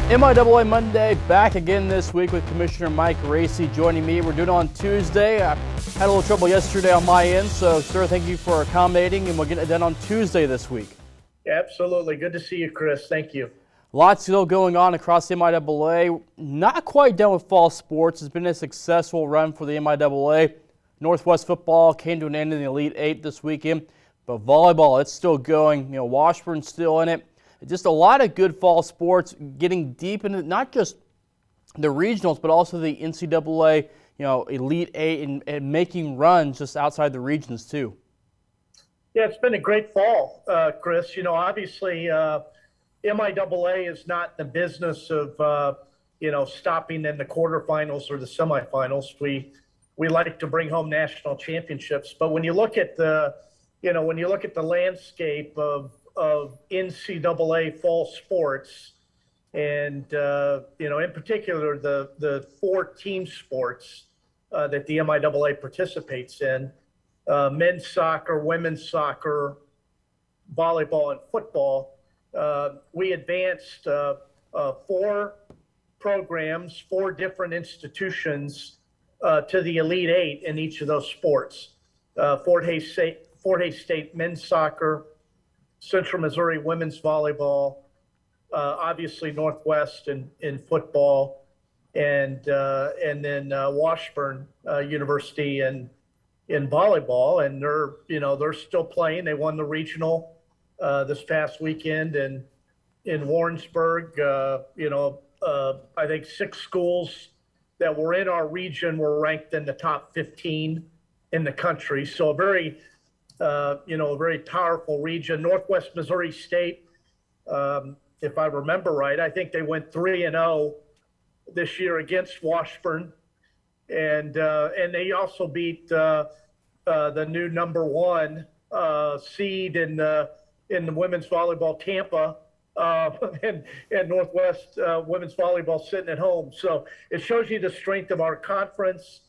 MIAA Monday back again this week with Commissioner Mike Racy joining me. We're doing it on Tuesday. I had a little trouble yesterday on my end, so sir, thank you for accommodating, and we'll get it done on Tuesday this week. Absolutely. Good to see you, Chris. Thank you. Lots still going on across the MIAA. Not quite done with fall sports. It's been a successful run for the MIAA. Northwest football came to an end in the Elite Eight this weekend, but volleyball, it's still going. You know, Washburn's still in it. Just a lot of good fall sports, getting deep into not just the regionals, but also the NCAA, Elite Eight, and making runs just outside the regions too. Yeah, it's been a great fall, Chris. Obviously, MIAA is not the business of stopping in the quarterfinals or the semifinals. We like to bring home national championships, but when you look at the landscape of NCAA fall sports, and in particular the four team sports that the MIAA participates in: men's soccer, women's soccer, volleyball, and football. We advanced four programs, four different institutions to the Elite Eight in each of those sports. Fort Hays State men's soccer, Central Missouri women's volleyball, obviously Northwest in football, and then Washburn University in volleyball, and they're still playing. They won the regional this past weekend in Warrensburg. I think 6 schools that were in our region were ranked in the top 15 in the country. So a very powerful region. Northwest Missouri State, if I remember right, I think they went 3-0 this year against Washburn, and they also beat the new number 1 seed in the women's volleyball, Tampa, and Northwest women's volleyball sitting at home. So it shows you the strength of our conference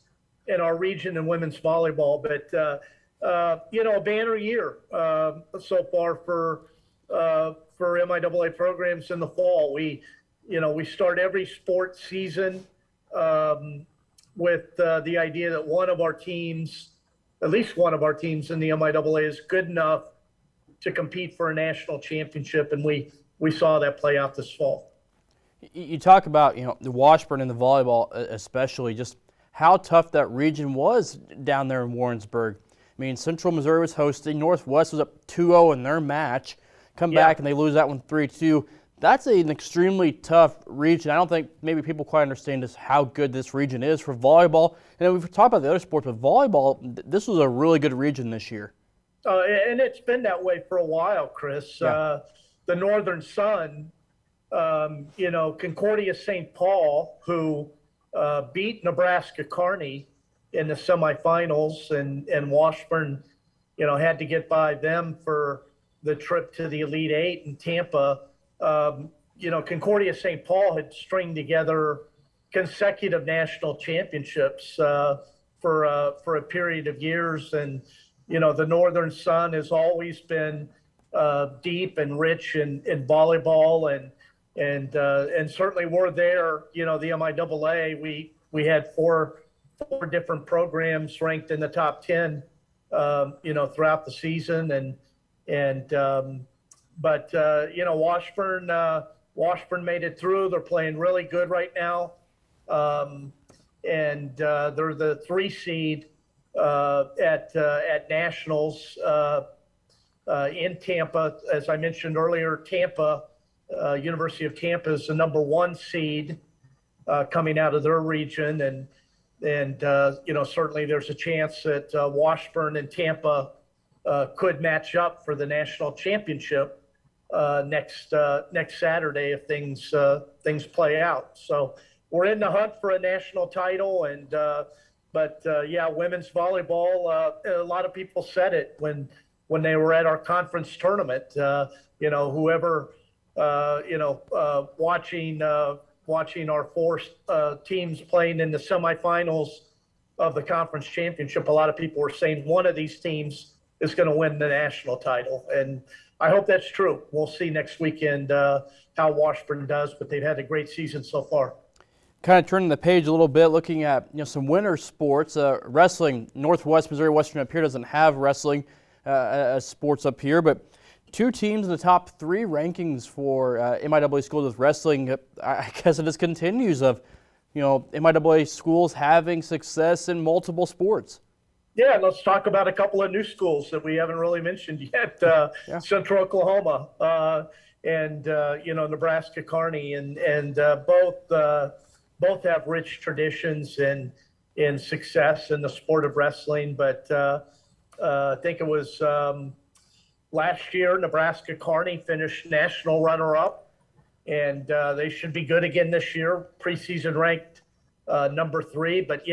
and our region in women's volleyball. But a banner year so far for MIAA programs in the fall. We start every sports season with the idea that one of our teams, at least one of our teams in the MIAA, is good enough to compete for a national championship, and we saw that play out this fall. You talk about the Washburn and the volleyball, especially just how tough that region was down there in Warrensburg. I mean, Central Missouri was hosting. Northwest was up 2-0 in their match. Come back and they lose that one 3-2. That's an extremely tough region. I don't think maybe people quite understand just how good this region is for volleyball. And we've talked about the other sports, but volleyball, this was a really good region this year. And it's been that way for a while, Chris. Yeah. The Northern Sun, Concordia St. Paul, who beat Nebraska Kearney in the semifinals, and Washburn, had to get by them for the trip to the Elite Eight in Tampa. Concordia St. Paul had stringed together consecutive national championships for a period of years, and the Northern Sun has always been deep and rich in volleyball, and certainly we're there. The MIAA, we had four different programs ranked in the top 10, throughout the season, but Washburn made it through. They're playing really good right now, and they're the 3 seed at nationals in Tampa. As I mentioned earlier, Tampa, University of Tampa, is the number 1 seed coming out of their region, and certainly there's a chance that Washburn and Tampa could match up for the national championship next Saturday if things play out. So we're in the hunt for a national title, and women's volleyball. A lot of people said it when they were at our conference tournament. Whoever watching our 4 teams playing in the semifinals of the conference championship, a lot of people were saying one of these teams is going to win the national title, and I hope that's true. We'll see next weekend how Washburn does, but they've had a great season so far. Kind of turning the page a little bit, looking at some winter sports. Wrestling, Northwest Missouri Western up here doesn't have wrestling as sports up here, but two teams in the top three rankings for MIAA schools with wrestling. I guess it just continues of MIAA schools having success in multiple sports. Yeah, let's talk about a couple of new schools that we haven't really mentioned yet. Central Oklahoma and Nebraska Kearney, and both have rich traditions in success in the sport of wrestling. But I think it was last year Nebraska Kearney finished national runner-up, and they should be good again this year. Preseason ranked number 3, but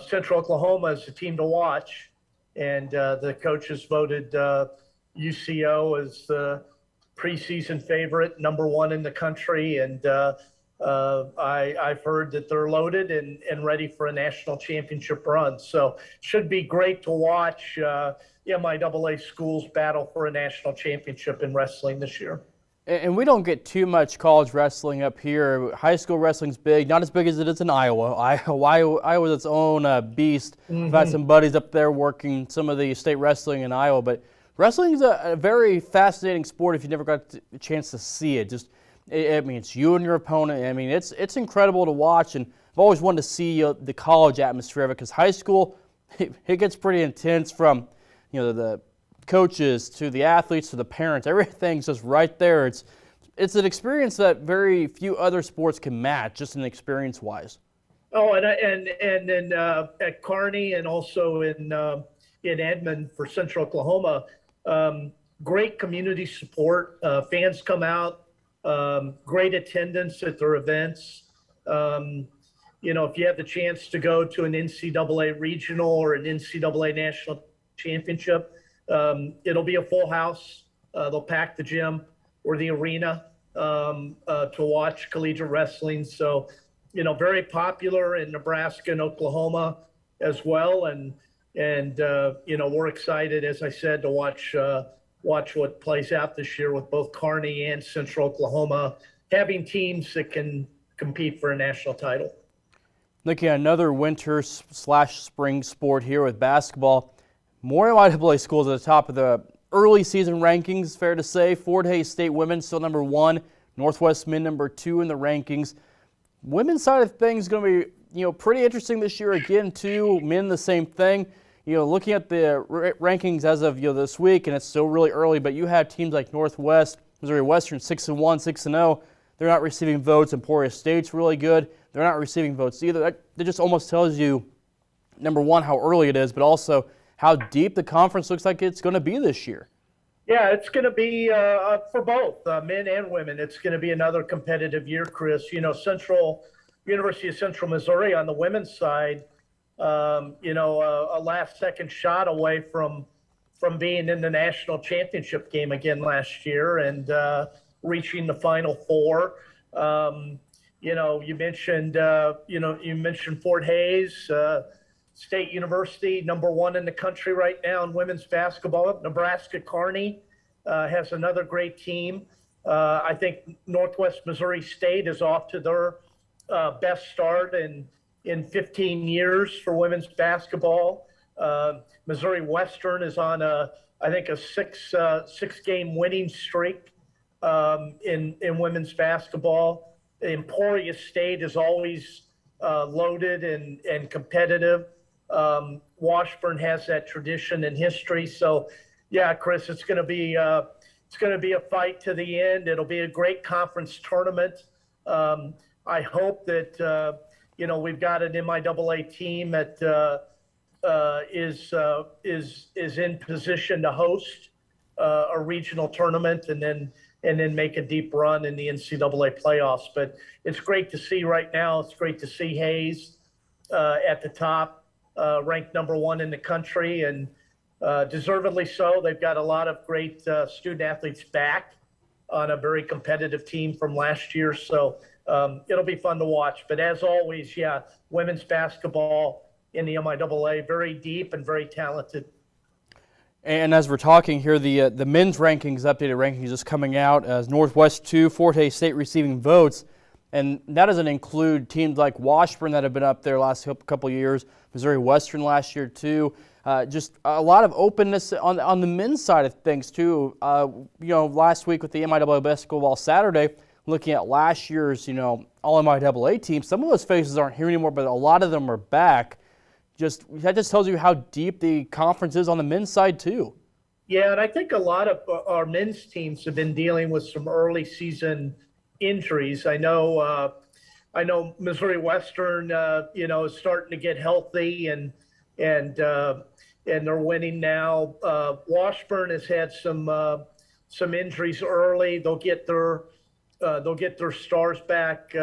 Central Oklahoma is a team to watch, and the coaches voted UCO as the preseason favorite, number 1 in the country, and I've heard that they're loaded and ready for a national championship run. So should be great to watch MIAA schools battle for a national championship in wrestling this year. And we don't get too much college wrestling up here. High school wrestling's big, not as big as it is in Iowa. Iowa's its own beast. I've had some buddies up there working some of the state wrestling in Iowa, but wrestling is a very fascinating sport if you never got a chance to see it. It's you and your opponent. I mean, it's incredible to watch, and I've always wanted to see the college atmosphere of it, because high school, it gets pretty intense from the coaches to the athletes to the parents. Everything's just right there. It's an experience that very few other sports can match, just in experience wise. Oh, and then at Kearney and also in Edmond for Central Oklahoma, great community support. Fans come out, great attendance at their events. If you have the chance to go to an NCAA regional or an NCAA national championship, it'll be a full house. They'll pack the gym or the arena to watch collegiate wrestling. So, very popular in Nebraska and Oklahoma as well. And we're excited, as I said, to watch what plays out this year with both Kearney and Central Oklahoma having teams that can compete for a national title. Looking at another winter/spring sport here with basketball. More MIAA schools at the top of the early season rankings, fair to say. Fort Hays State women still number 1, Northwest men number 2 in the rankings. Women's side of things is going to be pretty interesting this year again too. Men the same thing. Looking at the rankings as of this week, and it's still really early, but you have teams like Northwest Missouri Western 6-1, 6-0. They're not receiving votes. Emporia State's really good. They're not receiving votes either. That just almost tells you, number one, how early it is, but also how deep the conference looks like it's going to be this year. Yeah, it's going to be for both men and women. It's going to be another competitive year, Chris. University of Central Missouri on the women's side, a last-second shot away from being in the national championship game again last year and reaching the Final Four. You mentioned Fort Hays. State University, number 1 in the country right now in women's basketball. Nebraska Kearney has another great team. I think Northwest Missouri State is off to their best start in 15 years for women's basketball. Missouri Western is on a 6-game winning streak in women's basketball. Emporia State is always loaded and competitive. Washburn has that tradition and history. So, yeah, Chris, it's going to be a fight to the end. It'll be a great conference tournament. I hope that we've got an MIAA team that is in position to host a regional tournament and then make a deep run in the NCAA playoffs. But it's great to see right now. It's great to see Hays at the top, ranked number 1 in the country, and deservedly so. They've got a lot of great student athletes back on a very competitive team from last year. So it'll be fun to watch. But as always, yeah, women's basketball in the MIAA, very deep and very talented. And as we're talking here, the men's rankings, updated rankings, is coming out as Northwest 2, Forte State receiving votes. And that doesn't include teams like Washburn that have been up there last couple of years, Missouri Western last year too. Just a lot of openness on the men's side of things too. Last week with the MIAA Basketball Saturday, looking at last year's, all MIAA teams, some of those faces aren't here anymore, but a lot of them are back. That just tells you how deep the conference is on the men's side too. Yeah, and I think a lot of our men's teams have been dealing with some early season injuries. I know Missouri Western, is starting to get healthy and they're winning now. Washburn has had some injuries early. They'll get their stars back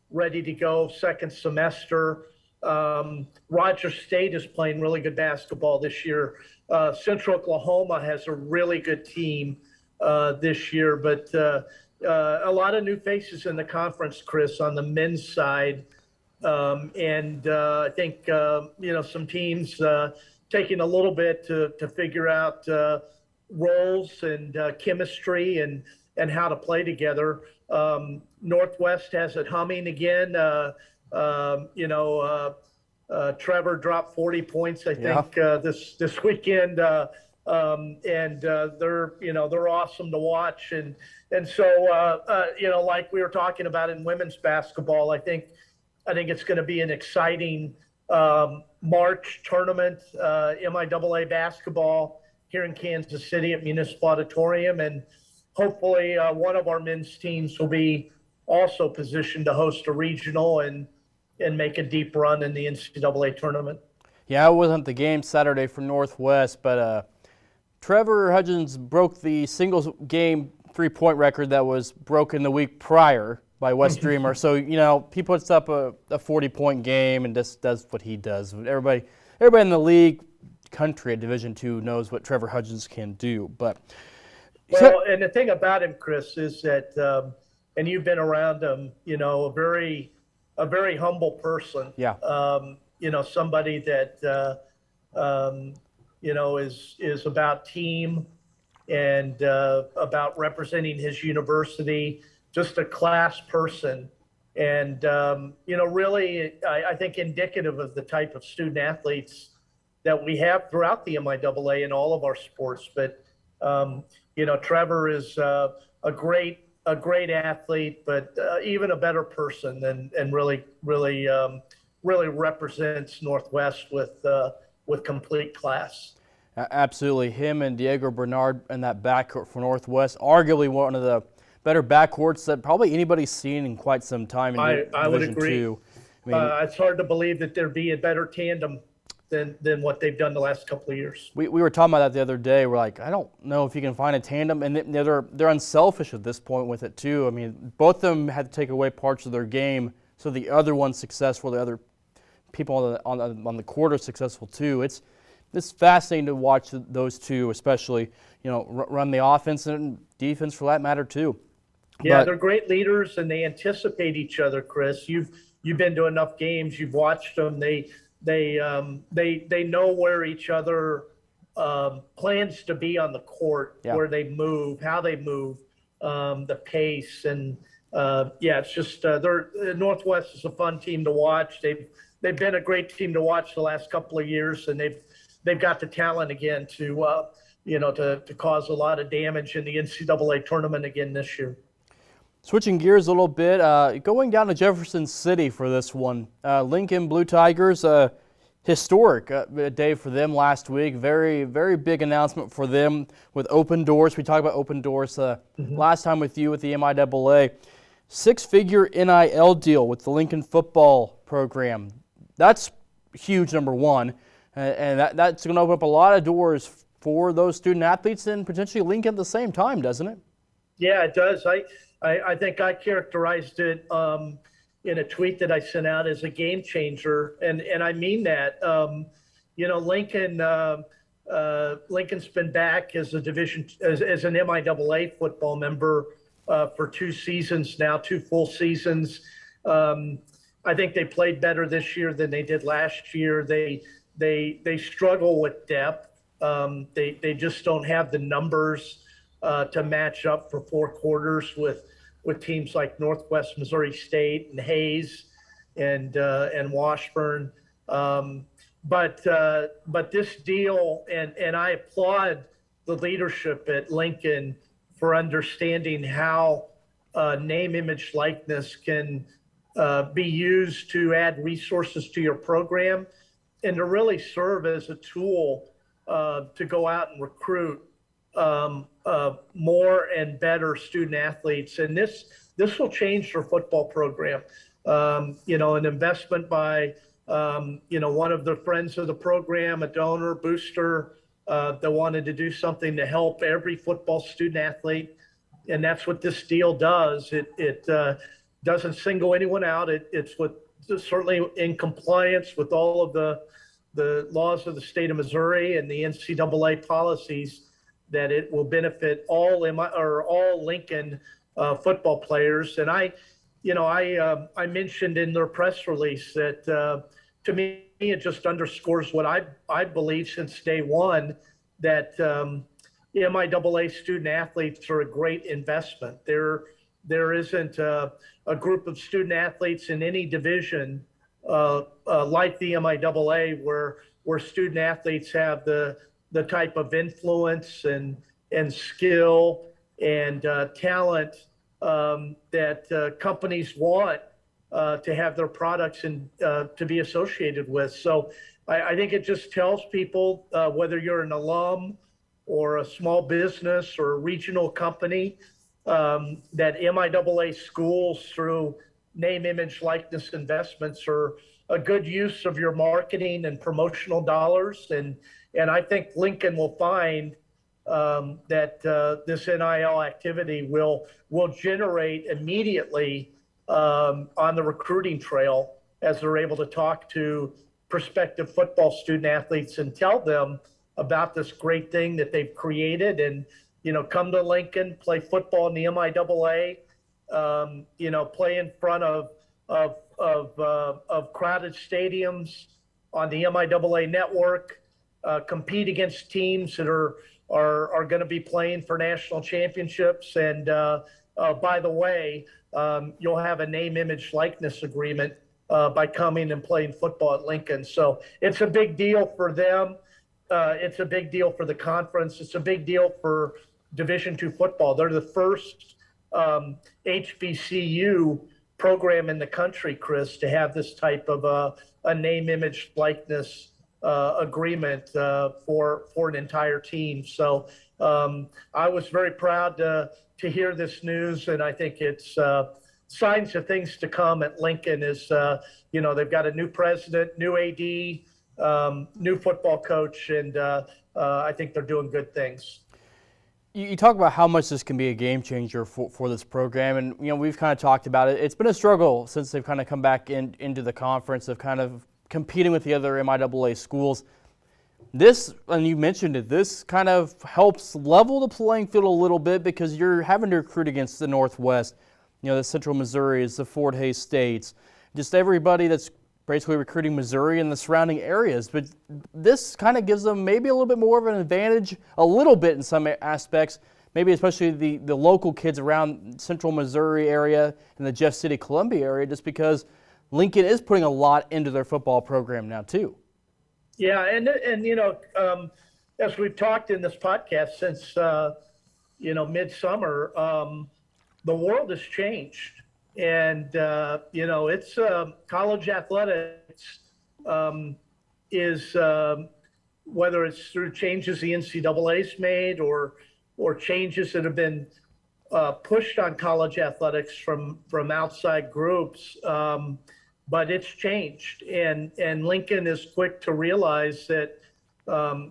ready to go second semester. Roger State is playing really good basketball this year. Central Oklahoma has a really good team this year, but a lot of new faces in the conference, Chris, on the men's side. I think, some teams taking a little bit to figure out roles and chemistry and how to play together. Northwest has it humming again. Trevor dropped 40 points, I think, this weekend, and they're awesome to watch. And so, like we were talking about in women's basketball, I think it's going to be an exciting March tournament, MIAA basketball here in Kansas City at Municipal Auditorium, and hopefully one of our men's teams will be also positioned to host a regional and make a deep run in the NCAA tournament. Yeah, it wasn't the game Saturday for Northwest, but Trevor Hudgens broke the singles game three-point record that was broken the week prior by West Dreamer. So, he puts up a 40-point game and just does what he does. Everybody in the league, country at Division II knows what Trevor Hudgens can do. But and the thing about him, Chris, is that, and you've been around him, a very humble person. Yeah. Somebody that, is about team and about representing his university, just a class person. And, really, I think indicative of the type of student athletes that we have throughout the MIAA in all of our sports. But, Trevor is a great athlete, but even a better person, and really represents Northwest with complete class. Absolutely. Him and Diego Bernard in that backcourt for Northwest, arguably one of the better backcourts that probably anybody's seen in quite some time in I would agree. II. It's hard to believe that there'd be a better tandem than what they've done the last couple of years. We were talking about that the other day. We're like, I don't know if you can find a tandem, and they're unselfish at this point with it too. Both of them had to take away parts of their game so the other one's successful, the other people on the court are successful too. It's fascinating to watch those two, especially run the offense and defense for that matter too. Yeah, they're great leaders and they anticipate each other, Chris. You've been to enough games, you've watched them. They know where each other plans to be on the court, where they move, how they move, the pace, and it's just Northwest is a fun team to watch. They've been a great team to watch the last couple of years, and they've got the talent again to cause a lot of damage in the NCAA tournament again this year. Switching gears a little bit, going down to Jefferson City for this one. Lincoln Blue Tigers, historic day for them last week. Very, very big announcement for them with Open Doors. We talked about Open Doors last time with you with the MIAA. 6-figure NIL deal with the Lincoln football program. That's huge, number one. And that's going to open up a lot of doors for those student athletes and potentially Lincoln at the same time, doesn't it? Yeah, it does. I think I characterized it in a tweet that I sent out as a game changer, and I mean that. Lincoln's been back as a division as an MIAA football member for 2 seasons now, 2 full seasons. I think they played better this year than they did last year. They struggle with depth, They just don't have the numbers to match up for 4 quarters with teams like Northwest Missouri State and Hayes and Washburn. But this deal, and I applaud the leadership at Lincoln for understanding how name, image, likeness can be used to add resources to your program and to really serve as a tool to go out and recruit more and better student athletes. And this will change their football program. An investment by one of the friends of the program, a donor, booster, that wanted to do something to help every football student athlete. And that's what this deal does. It doesn't single anyone out. It's certainly in compliance with all of the laws of the state of Missouri and the NCAA policies, that it will benefit all Lincoln football players. And I mentioned in their press release that to me, it just underscores what I believe since day one, that MIAA student athletes are a great investment. There isn't a group of student athletes in any division like the MIAA where student athletes have the type of influence and skill and talent that companies want to have their products and to be associated with. So I think it just tells people, whether you're an alum or a small business or a regional company, that MIAA schools, through name, image, likeness investments, are a good use of your marketing and promotional dollars. And I think Lincoln will find that this NIL activity will generate immediately on the recruiting trail, as they're able to talk to prospective football student athletes and tell them about this great thing that they've created, and come to Lincoln, play football in the MIAA, play in front of crowded stadiums on the MIAA network, compete against teams that are going to be playing for national championships. And by the way, you'll have a name, image, likeness agreement by coming and playing football at Lincoln. So it's a big deal for them. It's a big deal for the conference. It's a big deal for Division II football. They're the first HBCU program in the country, Chris, to have this type of a name, image, likeness agreement for an entire team. So I was very proud to hear this news, and I think it's signs of things to come at Lincoln. Is they've got a new president, new AD, new football coach, and I think they're doing good things. You talk about how much this can be a game changer for this program, and we've kind of talked about it. It's been a struggle since they've kind of come back into the conference of kind of competing with the other MIAA schools. This, and you mentioned it, this kind of helps level the playing field a little bit, because you're having to recruit against the Northwest, the Central Missouris, the Fort Hays States, just everybody that's basically recruiting Missouri and the surrounding areas. But this kind of gives them maybe a little bit more of an advantage, a little bit in some aspects, maybe especially the local kids around Central Missouri area and the Jeff City, Columbia area, just because Lincoln is putting a lot into their football program now too. Yeah, and as we've talked in this podcast since midsummer, the world has changed, and it's college athletics is whether it's through changes the NCAA's made or changes that have been pushed on college athletics from outside groups. But it's changed, and Lincoln is quick to realize that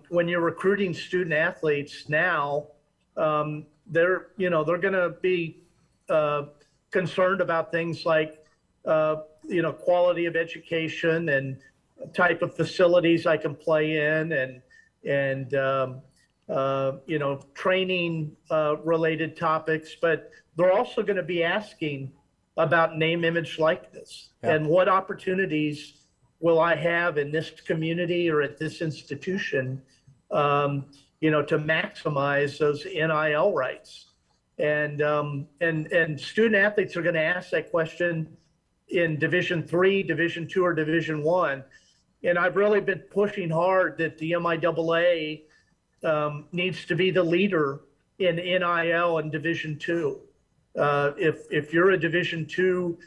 when you're recruiting student athletes now, they're going to be concerned about things like quality of education and type of facilities I can play in, and training related topics. But they're also going to be asking about name, image, likeness, and what opportunities will I have in this community or at this institution to maximize those NIL rights. And student athletes are going to ask that question in Division III, Division II, or Division I. And I've really been pushing hard that the MIAA needs to be the leader in NIL in Division II. If you're a Division II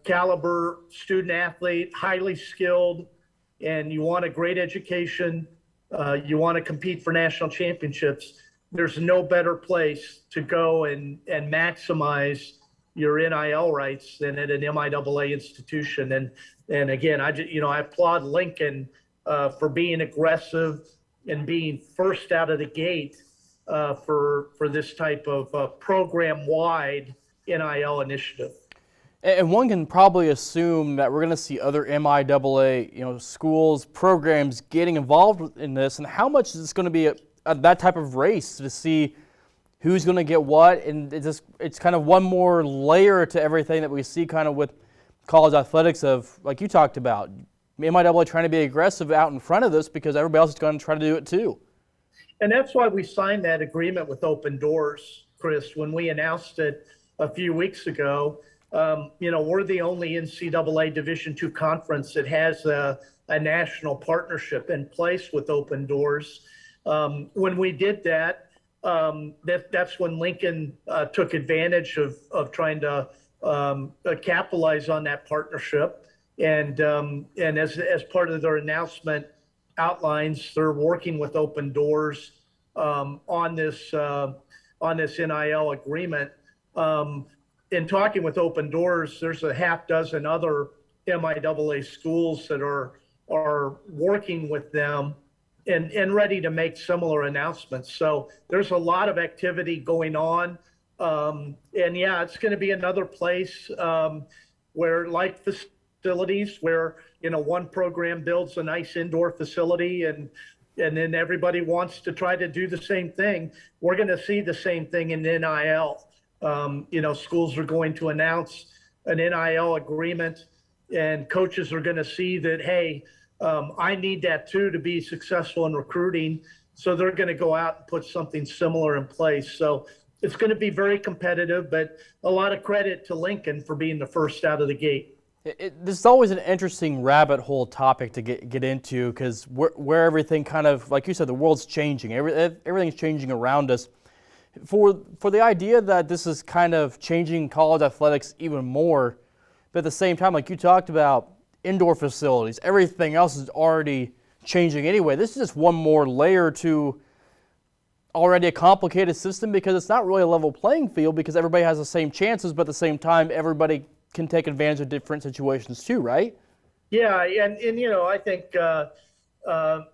caliber student athlete, highly skilled, and you want a great education, you want to compete for national championships, there's no better place to go and maximize your NIL rights than at an MIAA institution. And again, I applaud Lincoln for being aggressive and being first out of the gate for this type of program-wide NIL initiative. And one can probably assume that we're going to see other MIAA, schools, programs getting involved in this. And how much is this going to be that type of race to see who's going to get what? And it's kind of one more layer to everything that we see kind of with college athletics of, like you talked about, MIAA trying to be aggressive out in front of this because everybody else is going to try to do it too. And that's why we signed that agreement with Open Doors, Chris, when we announced it a few weeks ago. We're the only NCAA Division II conference that has a national partnership in place with Open Doors. When we did that, that's when Lincoln took advantage of trying to capitalize on that partnership. And as part of their announcement outlines, they're working with Open Doors on this NIL agreement. In talking with Open Doors, there's a half dozen other MIAA schools that are working with them and ready to make similar announcements. So there's a lot of activity going on. And yeah, it's going to be another place where, like facilities, where one program builds a nice indoor facility and then everybody wants to try to do the same thing. We're going to see the same thing in NIL. Schools are going to announce an NIL agreement, and coaches are going to see that, hey, I need that too to be successful in recruiting. So they're going to go out and put something similar in place. So it's going to be very competitive, but a lot of credit to Lincoln for being the first out of the gate. This is always an interesting rabbit hole topic to get into because where everything kind of, like you said, the world's changing. Everything's changing around us. For the idea that this is kind of changing college athletics even more, but at the same time, like you talked about, indoor facilities, everything else is already changing anyway. This is just one more layer to already a complicated system because it's not really a level playing field because everybody has the same chances, but at the same time, everybody can take advantage of different situations too, right? Yeah, and I think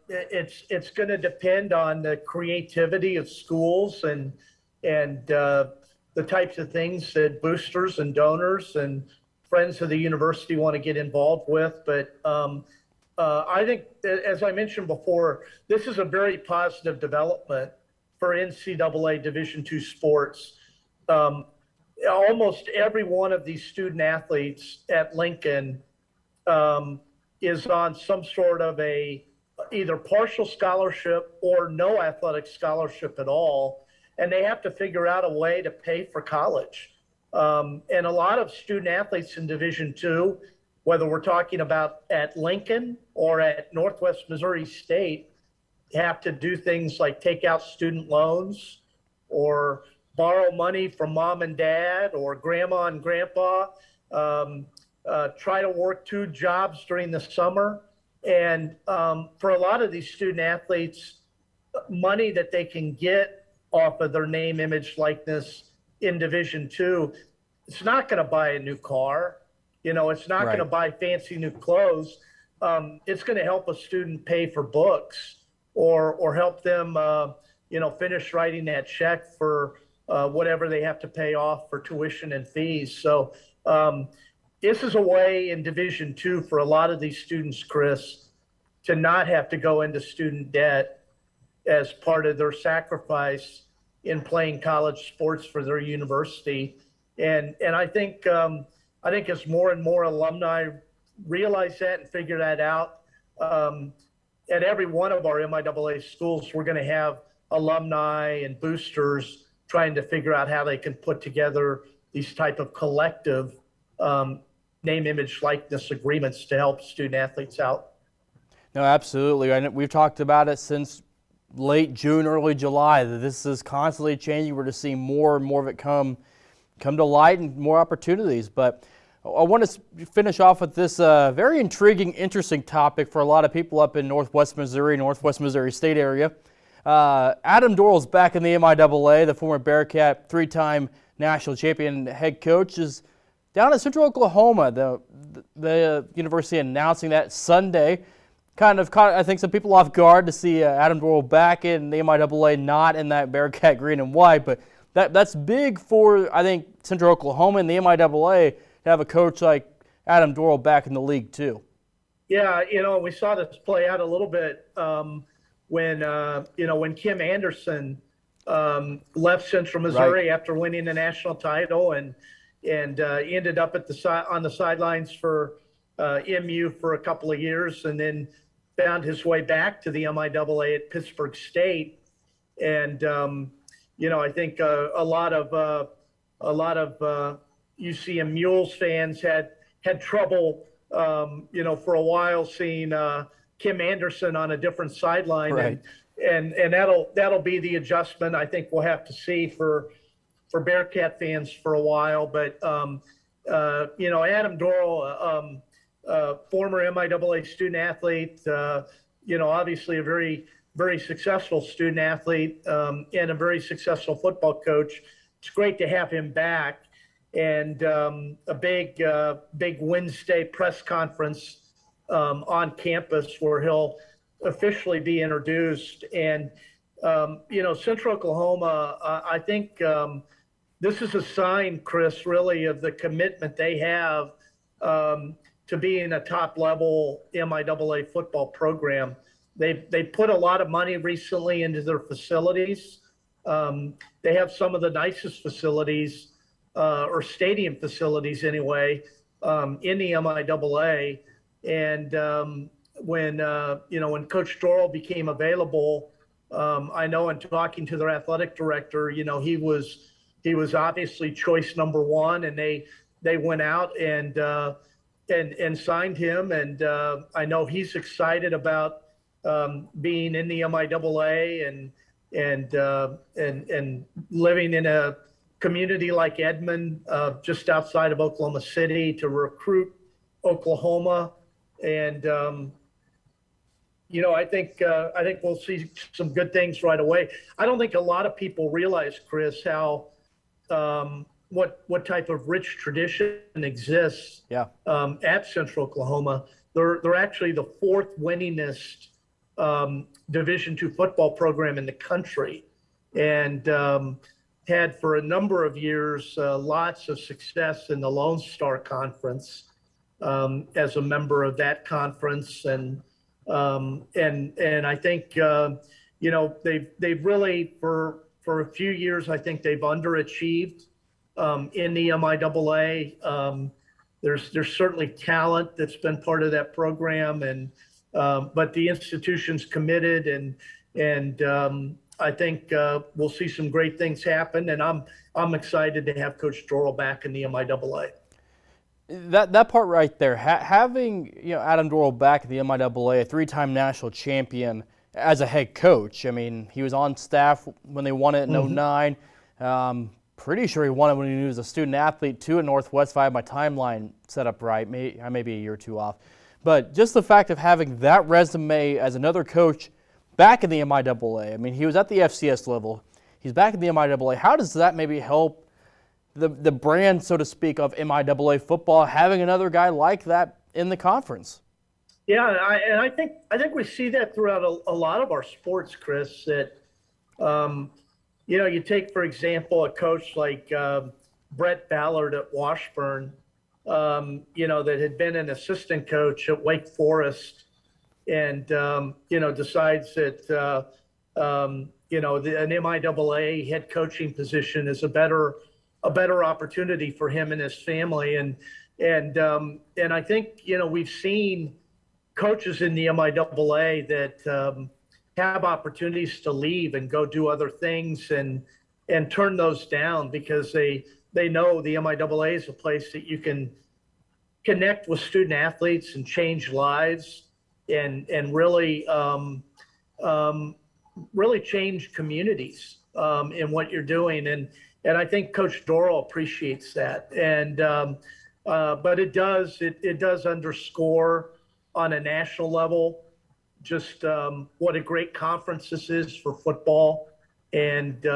it's going to depend on the creativity of schools and the types of things that boosters and donors and friends of the university want to get involved with. But I think, as I mentioned before, this is a very positive development for NCAA Division II sports. Almost every one of these student athletes at Lincoln is on some sort of a either partial scholarship or no athletic scholarship at all, and they have to figure out a way to pay for college. And a lot of student athletes in Division II, whether we're talking about at Lincoln or at Northwest Missouri State, have to do things like take out student loans or borrow money from mom and dad or grandma and grandpa, try to work 2 jobs during the summer. And for a lot of these student athletes, money that they can get off of their name, image, likeness in Division II, it's not going to buy a new car. It's not going to buy fancy new clothes. It's going to help a student pay for books or help them, finish writing that check for whatever they have to pay off for tuition and fees. So this is a way in Division II for a lot of these students, Chris, to not have to go into student debt as part of their sacrifice in playing college sports for their university. And I think as more and more alumni realize that and figure that out, at every one of our MIAA schools, we're going to have alumni and boosters trying to figure out how they can put together these type of collective name, image, likeness agreements to help student athletes out. No, absolutely. And we've talked about it since late June, early July, that this is constantly changing. We're just seeing more and more of it come to light and more opportunities. But I want to finish off with this very intriguing, interesting topic for a lot of people up in Northwest Missouri State area. Adam Dorrel's back in the MIAA. The former Bearcat, three-time national champion head coach, is down in Central Oklahoma. The university announcing that Sunday kind of caught, I think, some people off guard to see Adam Dorrel back in the MIAA, not in that Bearcat green and white. But that's big for, I think, Central Oklahoma and the MIAA to have a coach like Adam Dorrel back in the league too. Yeah, we saw this play out a little bit when Kim Anderson left Central Missouri after winning the national title and ended up on the sidelines for MU for a couple of years, and then found his way back to the MIAA at Pittsburgh State. And I think a lot of UCM Mules fans had trouble, for a while seeing Kim Anderson on a different sideline, right. and that'll be the adjustment I think we'll have to see for Bearcat fans for a while. But Adam Dorrel, former MIAA student athlete, obviously a very, very successful student athlete, and a very successful football coach. It's great to have him back. And a big Wednesday press conference on campus where he'll officially be introduced. And, Central Oklahoma, I think this is a sign, Chris, really of the commitment they have to being a top-level MIAA football program. They put a lot of money recently into their facilities. They have some of the nicest facilities, or stadium facilities anyway, in the MIAA. And when Coach Dorrel became available, I know in talking to their athletic director, he was obviously choice number one, and they went out and signed him. And I know he's excited about being in the MIAA and living in a community like Edmond, just outside of Oklahoma City, to recruit Oklahoma. And I think we'll see some good things right away. I don't think a lot of people realize, Chris, how what type of rich tradition exists at Central Oklahoma. They're actually the fourth winningest Division II football program in the country, and had for a number of years lots of success in the Lone Star Conference as a member of that conference. And I think they've really for a few years, I think they've underachieved in the MIAA. There's certainly talent that's been part of that program, and but the institution's committed, and I think we'll see some great things happen. And I'm excited to have Coach Dorrel back in the MIAA. That part right there, having Adam Dorrel back at the MIAA, a three-time national champion as a head coach. I mean, he was on staff when they won it in 2009. Pretty sure he won it when he was a student athlete too at Northwest. If I have my timeline set up right, I may be a year or two off. But just the fact of having that resume as another coach back in the MIAA. I mean, he was at the FCS level. He's back in the MIAA. How does that maybe help the brand, so to speak, of MIAA football, having another guy like that in the conference? Yeah, and I think we see that throughout a lot of our sports, Chris. That you take, for example, a coach like Brett Ballard at Washburn, that had been an assistant coach at Wake Forest, and decides that an MIAA head coaching position is a better opportunity for him and his family. And I think we've seen coaches in the MIAA that have opportunities to leave and go do other things and turn those down because they know the MIAA is a place that you can connect with student athletes and change lives and really really change communities in what you're doing. And I think Coach Dorrel appreciates that. And but it does underscore on a national level just what a great conference this is for football. And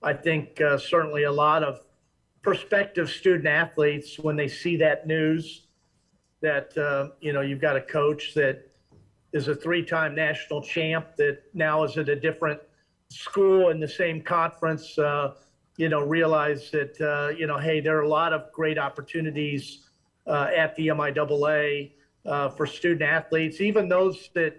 I think certainly a lot of prospective student athletes, when they see that news that you've got a coach that is a 3-time national champ that now is at a different school in the same conference, realize that hey, there are a lot of great opportunities at the MIAA for student athletes, even those that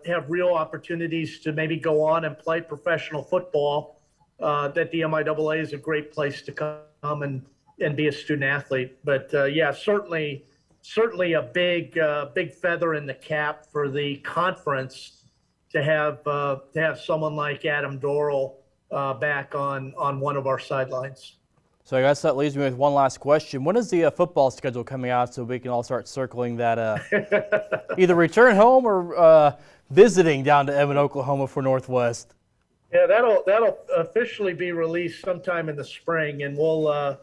have real opportunities to maybe go on and play professional football. That the MIAA is a great place to come and be a student athlete. But yeah, certainly a big feather in the cap for the conference to have someone like Adam Dorrel back on one of our sidelines. So I guess that leaves me with one last question. When is the football schedule coming out so we can all start circling that either return home or visiting down to Evan, Oklahoma for Northwest? Yeah, that'll officially be released sometime in the spring, and we'll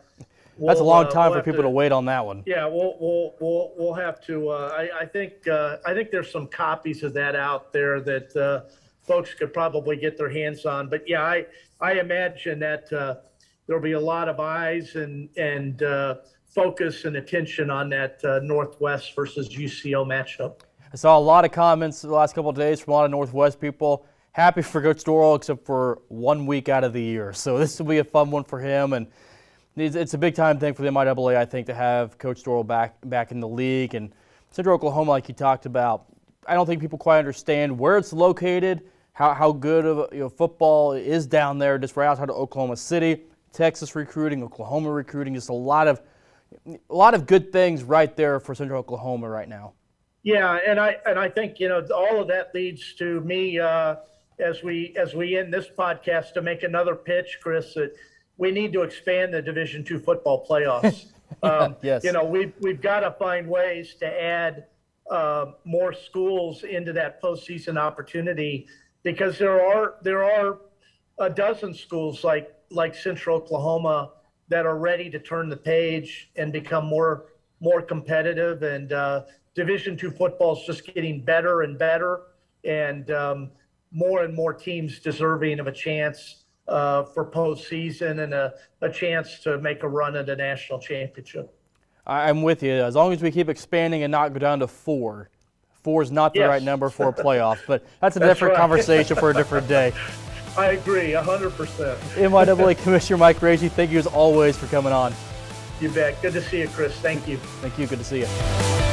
that's a long time for people to wait on that one. Yeah, we'll have to. I think there's some copies of that out there that folks could probably get their hands on. But yeah, I imagine that there'll be a lot of eyes and focus and attention on that Northwest versus UCO matchup. I saw a lot of comments the last couple of days from a lot of Northwest people. Happy for Coach Dorrel, except for 1 week out of the year. So this will be a fun one for him, and it's a big-time thing for the MIAA, I think, to have Coach Dorrel back in the league. And Central Oklahoma, like you talked about, I don't think people quite understand where it's located, how good of football is down there, just right outside of Oklahoma City. Texas recruiting, Oklahoma recruiting, just a lot of good things right there for Central Oklahoma right now. Yeah, and I think all of that leads to me. As we end this podcast, to make another pitch, Chris, that we need to expand the Division II football playoffs. Yes. We've got to find ways to add more schools into that postseason opportunity, because there are a dozen schools like Central Oklahoma that are ready to turn the page and become more competitive. And Division II football is just getting better and better, and more teams deserving of a chance for postseason and a chance to make a run at a national championship. I'm with you. As long as we keep expanding and not go down to 4. 4 is not the right number for a playoff, but that's a different conversation for a different day. I agree, 100%. MIAA Commissioner Mike Racy, thank you as always for coming on. You bet. Good to see you, Chris. Thank you. Thank you. Good to see you.